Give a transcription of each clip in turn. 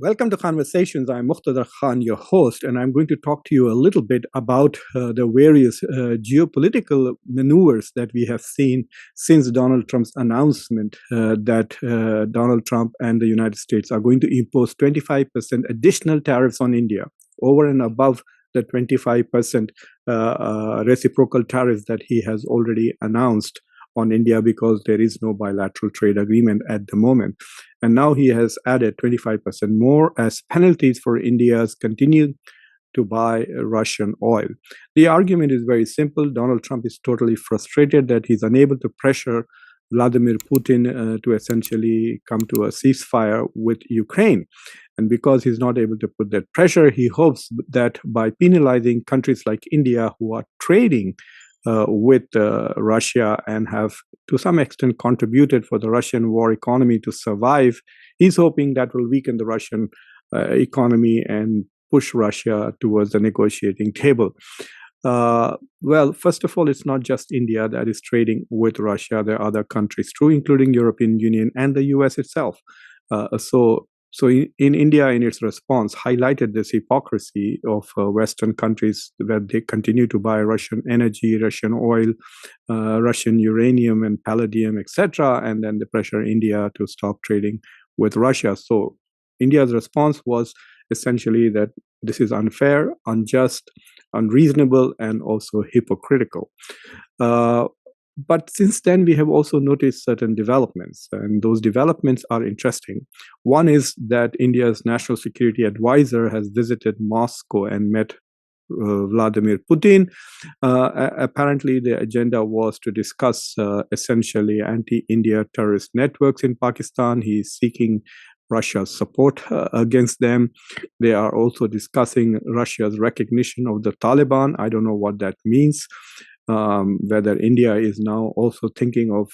Welcome to Conversations. I'm Muqtedar Khan, your host, and I'm going to talk to you a little bit about the various geopolitical maneuvers that we have seen since Donald Trump's announcement that Donald Trump and the United States are going to impose 25% additional tariffs on India over and above the 25% reciprocal tariffs that he has already announced on India, because there is no bilateral trade agreement at the moment. And now he has added 25% more as penalties for India's continued to buy Russian oil. The argument is very simple. Donald Trump is totally frustrated that he's unable to pressure Vladimir Putin to essentially come to a ceasefire with Ukraine. And because he's not able to put that pressure, he hopes that by penalizing countries like India who are trading with Russia and have to some extent contributed for the Russian war economy to survive, he's hoping that will weaken the Russian economy and push Russia towards the negotiating table. Well, first of all, it's not just India that is trading with Russia. There are other countries too, including European Union and the US itself. So in India, in its response, highlighted this hypocrisy of Western countries where they continue to buy Russian energy, Russian oil, Russian uranium and palladium, etc., and then they pressure India to stop trading with Russia. So India's response was essentially that this is unfair, unjust, unreasonable, and also hypocritical. But since then, we have also noticed certain developments, and those developments are interesting. One is that India's national security advisor has visited Moscow and met Vladimir Putin. Apparently, the agenda was to discuss essentially anti-India terrorist networks in Pakistan. He is seeking Russia's support against them. They are also discussing Russia's recognition of the Taliban. I don't know what that means. Whether India is now also thinking of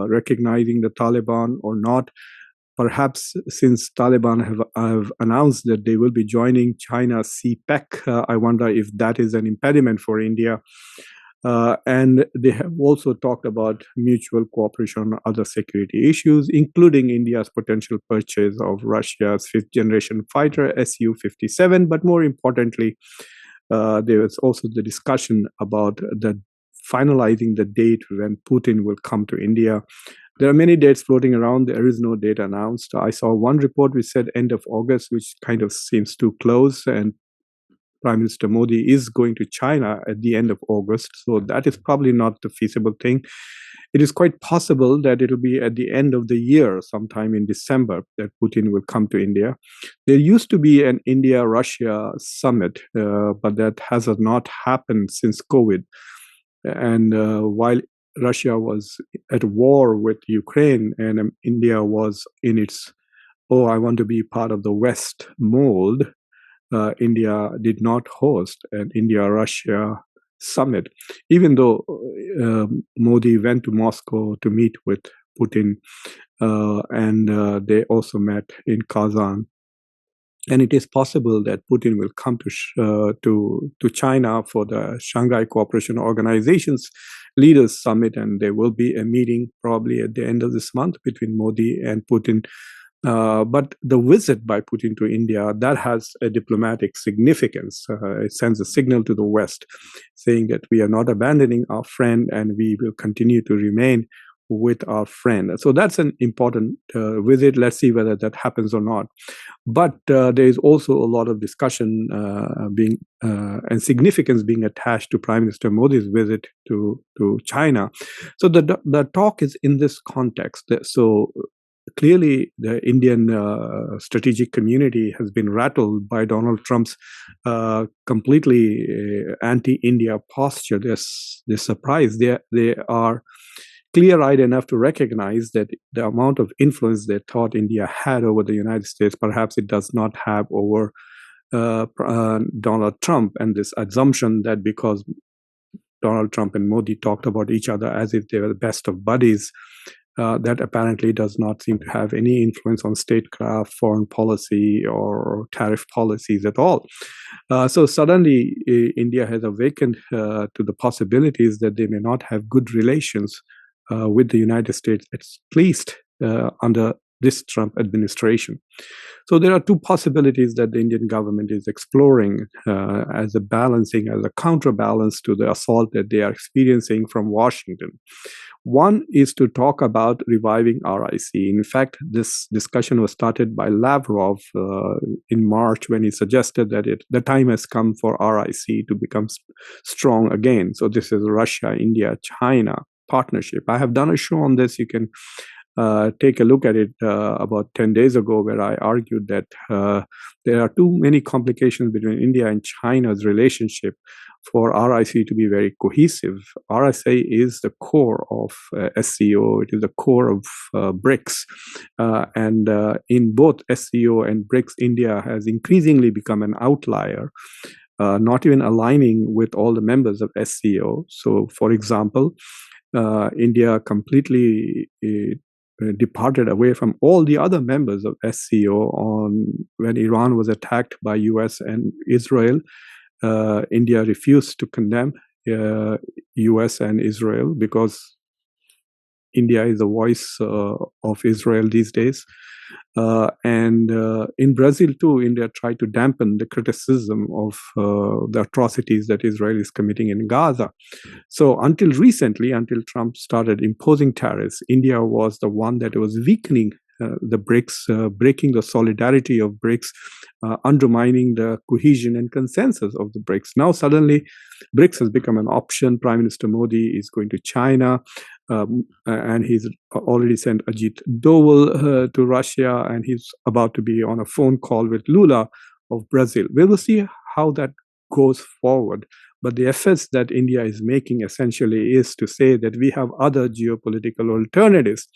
recognizing the Taliban or not. Perhaps since Taliban have announced that they will be joining China's CPEC, I wonder if that is an impediment for India. And they have also talked about mutual cooperation on other security issues, including India's potential purchase of Russia's fifth-generation fighter Su-57, but more importantly, there was also the discussion about the finalizing the date when Putin will come to India. There are many dates floating around. There is no date announced. I saw one report which said end of August, which kind of seems too close. And Prime Minister Modi is going to China at the end of August. So that is probably not the feasible thing. It is quite possible that it will be at the end of the year, sometime in December, that Putin will come to India. There used to be an India-Russia summit, but that has not happened since COVID. And while Russia was at war with Ukraine and India was in its, I want to be part of the West mold, India did not host an India-Russia summit, even though Modi went to Moscow to meet with Putin, and they also met in Kazan. And it is possible that Putin will come to China for the Shanghai Cooperation Organization's Leaders Summit, and there will be a meeting probably at the end of this month between Modi and Putin. But the visit by Putin to India, that has a diplomatic significance. It sends a signal to the West saying that we are not abandoning our friend and we will continue to remain with our friend. So that's an important visit. Let's see whether that happens or not. But there is also a lot of discussion and significance being attached to Prime Minister Modi's visit to China. So the talk is in this context. So clearly, the Indian strategic community has been rattled by Donald Trump's completely anti-India posture. They're surprised. They are clear-eyed enough to recognize that the amount of influence they thought India had over the United States, perhaps it does not have over Donald Trump. And this assumption that because Donald Trump and Modi talked about each other as if they were the best of buddies, that apparently does not seem to have any influence on statecraft, foreign policy, or tariff policies at all. So suddenly, India has awakened to the possibilities that they may not have good relations with the United States, at least under this Trump administration. So there are two possibilities that the Indian government is exploring as a balancing, as a counterbalance to the assault that they are experiencing from Washington. One is to talk about reviving RIC. In fact, this discussion was started by Lavrov in March when he suggested that the time has come for RIC to become strong again. So this is Russia, India, China partnership. I have done a show on this. You can take a look at it about 10 days ago, where I argued that there are too many complications between India and China's relationship for RIC to be very cohesive. RIC is the core of SCO. It is the core of BRICS. And in both SCO and BRICS, India has increasingly become an outlier, not even aligning with all the members of SCO. So, for example, India completely departed away from all the other members of SCO when Iran was attacked by US and Israel. India refused to condemn US and Israel because India is the voice of Israel these days. And in Brazil too, India tried to dampen the criticism of the atrocities that Israel is committing in Gaza. So until recently, until Trump started imposing tariffs, India was the one that was weakening the BRICS, breaking the solidarity of BRICS, undermining the cohesion and consensus of the BRICS. Now suddenly, BRICS has become an option. Prime Minister Modi is going to China, and he's already sent Ajit Doval to Russia, and he's about to be on a phone call with Lula of Brazil. We will see how that goes forward. But the efforts that India is making essentially is to say that we have other geopolitical alternatives.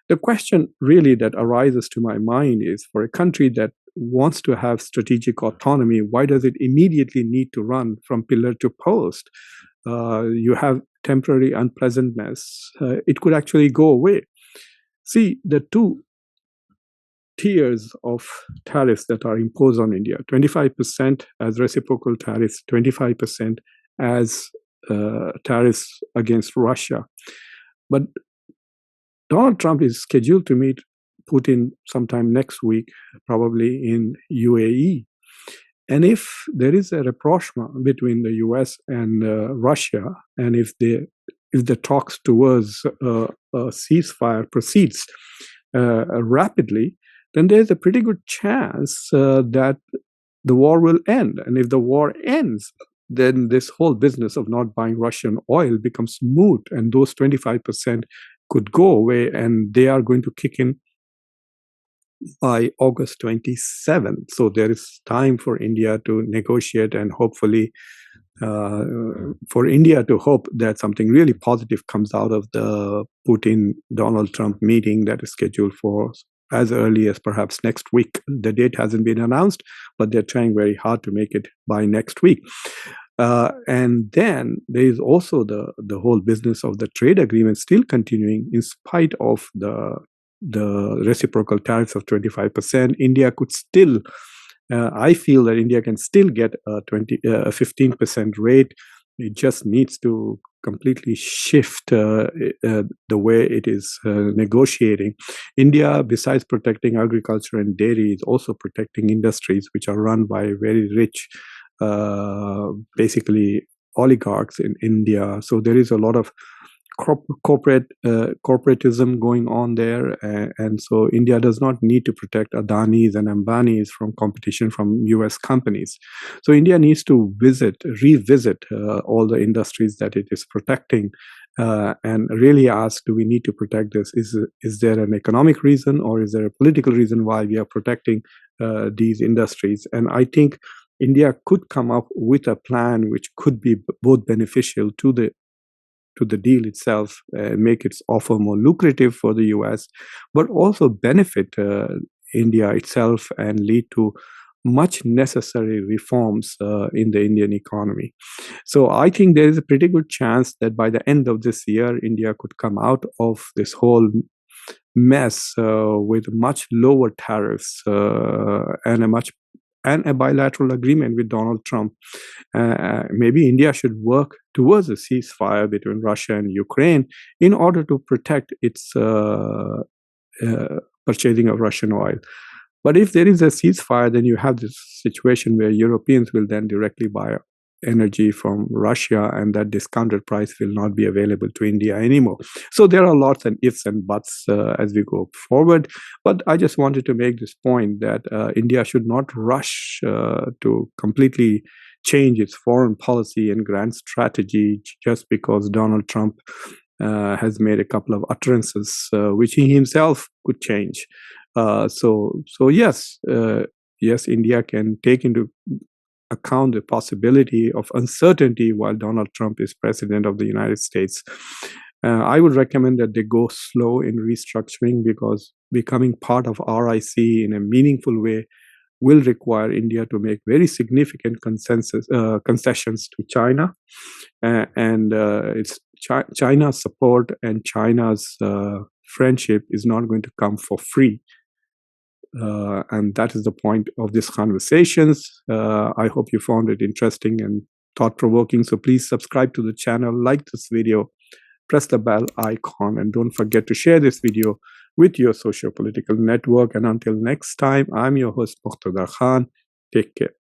The question really that arises to my mind is, for a country that wants to have strategic autonomy, why does it immediately need to run from pillar to post? You have temporary unpleasantness. It could actually go away. See, the two tiers of tariffs that are imposed on India, 25% as reciprocal tariffs, 25% as tariffs against Russia. But Donald Trump is scheduled to meet Putin sometime next week, probably in UAE. And if there is a rapprochement between the US and Russia, and if the talks towards a ceasefire proceeds rapidly, then there's a pretty good chance that the war will end. And if the war ends, then this whole business of not buying Russian oil becomes moot, and those 25% could go away, and they are going to kick in by August 27th. So there is time for India to negotiate, and hopefully for India to hope that something really positive comes out of the Putin-Donald Trump meeting that is scheduled for as early as perhaps next week. The date hasn't been announced, but they're trying very hard to make it by next week. And then there is also the whole business of the trade agreement still continuing in spite of the reciprocal tariffs of 25%. India could still, I feel that India can still get a 15% rate. It just needs to completely shift the way it is negotiating. India, besides protecting agriculture and dairy, is also protecting industries which are run by very rich basically oligarchs in India. So there is a lot of corporatism going on there, and so India does not need to protect Adanis and Ambanis from competition from US companies. So India needs to revisit all the industries that it is protecting, and really ask, do we need to protect this? Is there an economic reason, or is there a political reason why we are protecting these industries? And I think India could come up with a plan which could be both beneficial to the deal itself and make its offer more lucrative for the US, but also benefit India itself and lead to much necessary reforms in the Indian economy. So I think there is a pretty good chance that by the end of this year, India could come out of this whole mess with much lower tariffs and a bilateral agreement with Donald Trump. Maybe India should work towards a ceasefire between Russia and Ukraine in order to protect its purchasing of Russian oil. But if there is a ceasefire, then you have this situation where Europeans will then directly buy energy from Russia, and that discounted price will not be available to India anymore. So there are lots and ifs and buts as we go forward. But I just wanted to make this point that India should not rush to completely change its foreign policy and grand strategy just because Donald Trump has made a couple of utterances which he himself could change. So yes, India can take into account the possibility of uncertainty while Donald Trump is president of the United States. I would recommend that they go slow in restructuring, because becoming part of RIC in a meaningful way will require India to make very significant concessions to China, and it's China's support and China's friendship is not going to come for free. And that is the point of this conversations. I hope you found it interesting and thought-provoking. So please subscribe to the channel, like this video, press the bell icon, and don't forget to share this video with your socio-political network. And until next time, I'm your host, Muqtedar Khan. Take care.